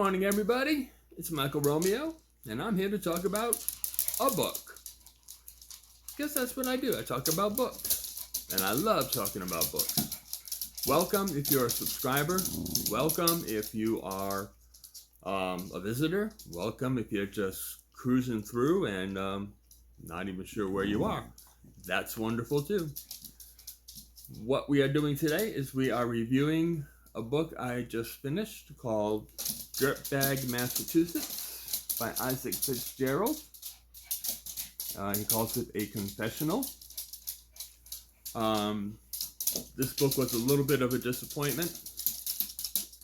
morning, everybody. It's Michael Romeo, and I'm here to talk about a book. Guess that's what I do. I talk about books, and I love talking about books. Welcome if you're a subscriber. Welcome if you are a visitor. Welcome if you're just cruising through and not even sure where you are. That's wonderful too. What we are doing today is we are reviewing a book I just finished called Dirtbag, Massachusetts by Isaac Fitzgerald. He calls it a confessional. This book was a little bit of a disappointment.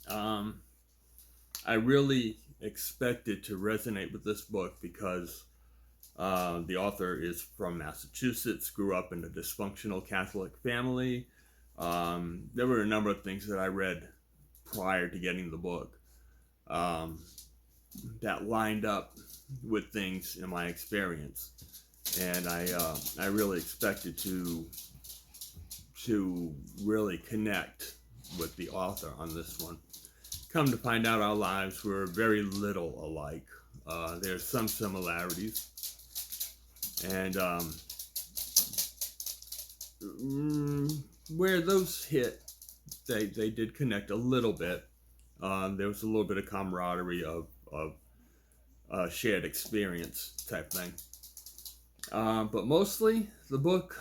I really expected to resonate with this book because the author is from Massachusetts, grew up in a dysfunctional Catholic family. There were a number of things that I read prior to getting the book that lined up with things in my experience, and I really expected to really connect with the author on this one. Come to find out, our lives were very little alike. There's some similarities, and where those hit, they did connect a little bit. There was a little bit of camaraderie of shared experience type thing. But mostly, the book,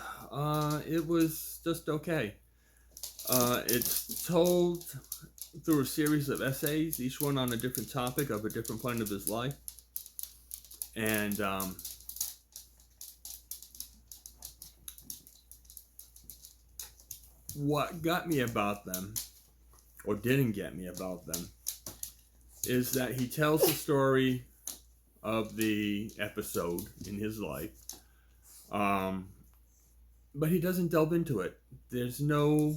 it was just okay. It's told through a series of essays, each one on a different topic of a different point of his life. And what got me about them, or didn't get me about them, is that he tells the story of the episode in his life, but he doesn't delve into it. There's no,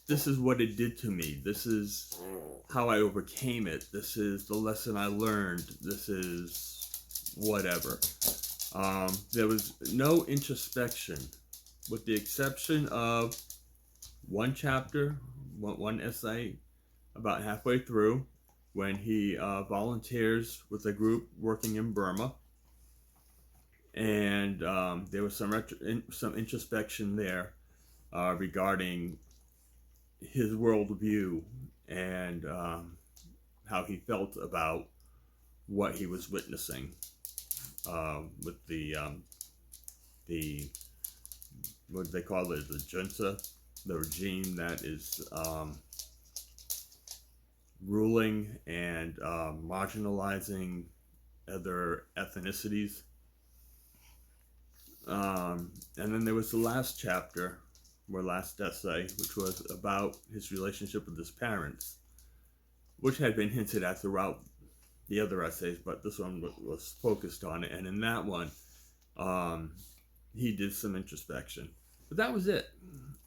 this is what it did to me, this is how I overcame it, this is the lesson I learned, this is whatever. There was no introspection, with the exception of one chapter, one essay, about halfway through, when he volunteers with a group working in Burma, and there was some introspection there regarding his worldview and how he felt about what he was witnessing with the what do they call it, the junta, the regime that is ruling and marginalizing other ethnicities. And then there was the last chapter, or last essay, which was about his relationship with his parents, which had been hinted at throughout the other essays, but this one was focused on it. And in that one, he did some introspection. But that was it.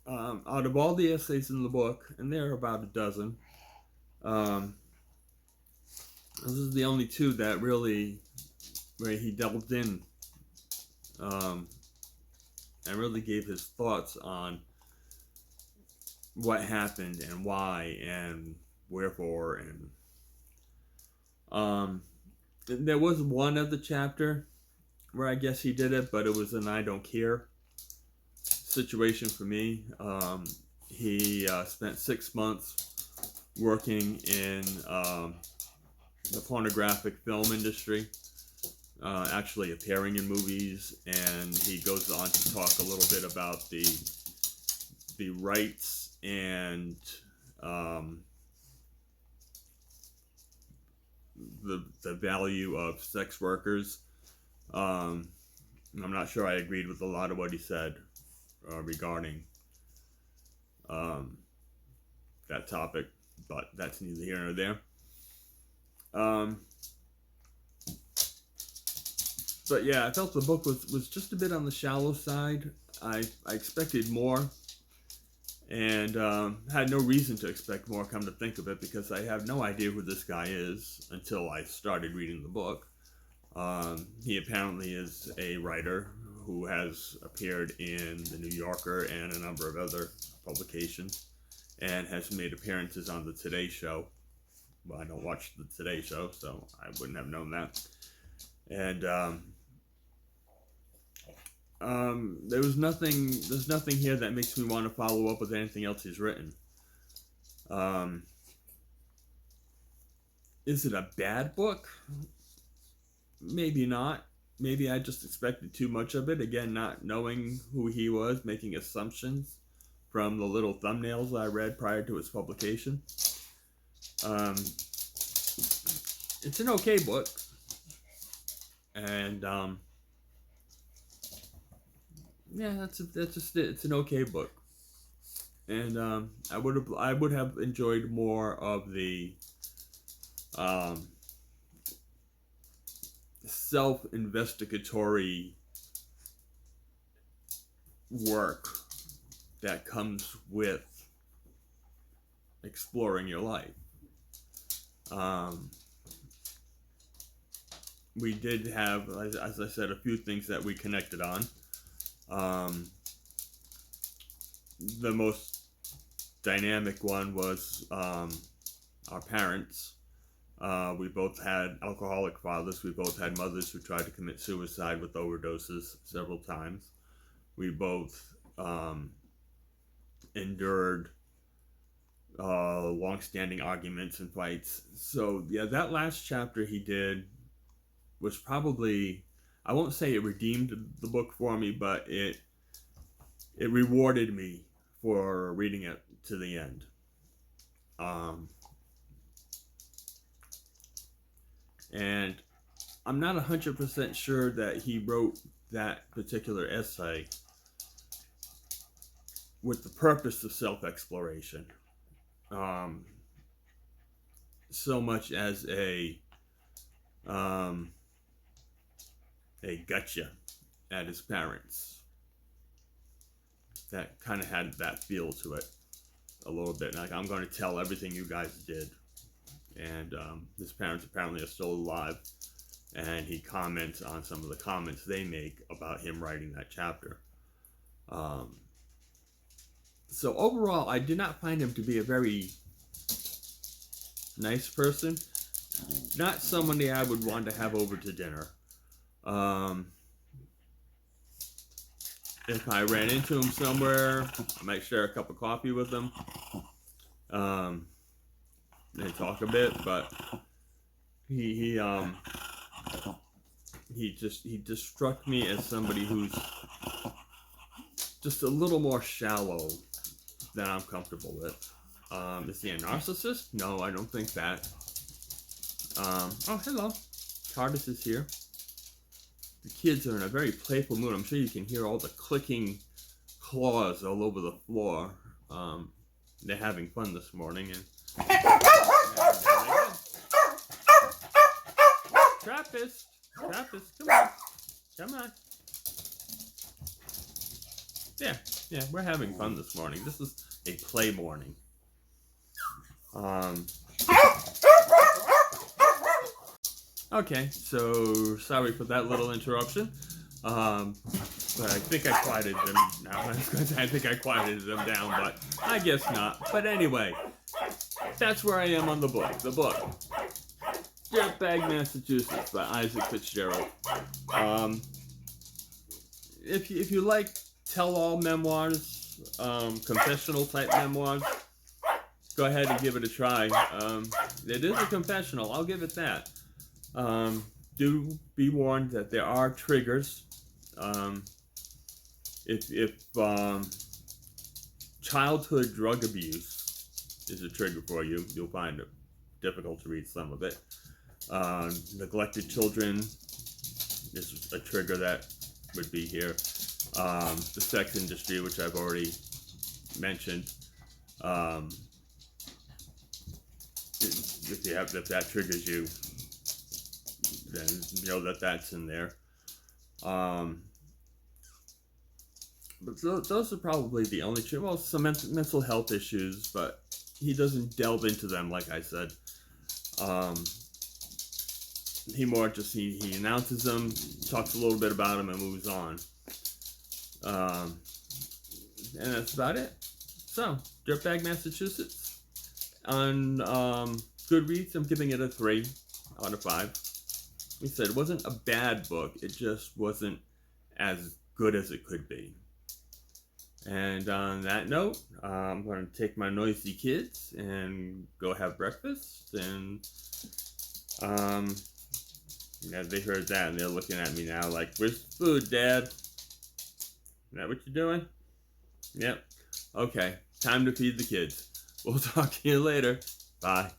Out of all the essays in the book, and there are about a dozen, this is the only two that really, where he delved in and really gave his thoughts on what happened and why and wherefore. And there was one other chapter where I guess he did it, but it was an I don't care situation for me. He spent 6 months working in the pornographic film industry, actually appearing in movies, and he goes on to talk a little bit about the rights and the value of sex workers. I'm not sure I agreed with a lot of what he said regarding that topic, but that's neither here nor there. But yeah, I felt the book was just a bit on the shallow side. I expected more, and had no reason to expect more, come to think of it, because I have no idea who this guy is until I started reading the book. He apparently is a writer who has appeared in The New Yorker and a number of other publications, and has made appearances on the Today Show Well, I don't watch the Today Show, so I wouldn't have known that. And there's nothing here that makes me want to follow up with anything else he's written. Is it a bad book? Maybe not. Maybe I just expected too much of it. Again, not knowing who he was, making assumptions from the little thumbnails I read prior to its publication. It's an okay book. And yeah, that's just it. It's an okay book. And I would have enjoyed more of the self-investigatory work that comes with exploring your life. We did have, as I said, a few things that we connected on. The most dynamic one was our parents. We both had alcoholic fathers. We both had mothers who tried to commit suicide with overdoses several times. We both endured long-standing arguments and fights. So yeah, that last chapter he did was probably, I won't say it redeemed the book for me, but it rewarded me for reading it to the end. And I'm not 100% sure that he wrote that particular essay with the purpose of self-exploration, so much as a gotcha at his parents. That kind of had that feel to it a little bit. Like, I'm going to tell everything you guys did. And his parents apparently are still alive. And he comments on some of the comments they make about him writing that chapter. So overall, I did not find him to be a very nice person. Not somebody I would want to have over to dinner. If I ran into him somewhere, I might share a cup of coffee with him. And talk a bit, but he just struck me as somebody who's just a little more shallow than I'm comfortable with. Is he a narcissist? No, I don't think that. Oh, hello. TARDIS is here. The kids are in a very playful mood. I'm sure you can hear all the clicking claws all over the floor. They're having fun this morning. And Trappist, come on. Yeah, we're having fun this morning. This is a play morning. Okay, so sorry for that little interruption. But I think I quieted them. Now I was going to say I think I quieted them down, but I guess not. But anyway, that's where I am on the book. The book, Dirtbag, Massachusetts, by Isaac Fitzgerald. If you like tell-all memoirs, confessional type memoirs, go ahead and give it a try. It is a confessional. I'll give it that. Do be warned that there are triggers. If childhood drug abuse is a trigger for you, you'll find it difficult to read some of it. Neglected children is a trigger that would be here. The sex industry, which I've already mentioned. If that triggers you, then know that that's in there. But those are probably the only some mental health issues, but he doesn't delve into them, like I said. He more just, he announces them, talks a little bit about them, and moves on. And that's about it. So, Dirtbag, Massachusetts. On Goodreads, I'm giving it a 3 out of 5. Like I said, it wasn't a bad book. It just wasn't as good as it could be. And on that note, I'm going to take my noisy kids and go have breakfast. And yeah, they heard that and they're looking at me now like, "Where's the food, Dad?" Is that what you're doing? Yep. Okay, time to feed the kids. We'll talk to you later. Bye.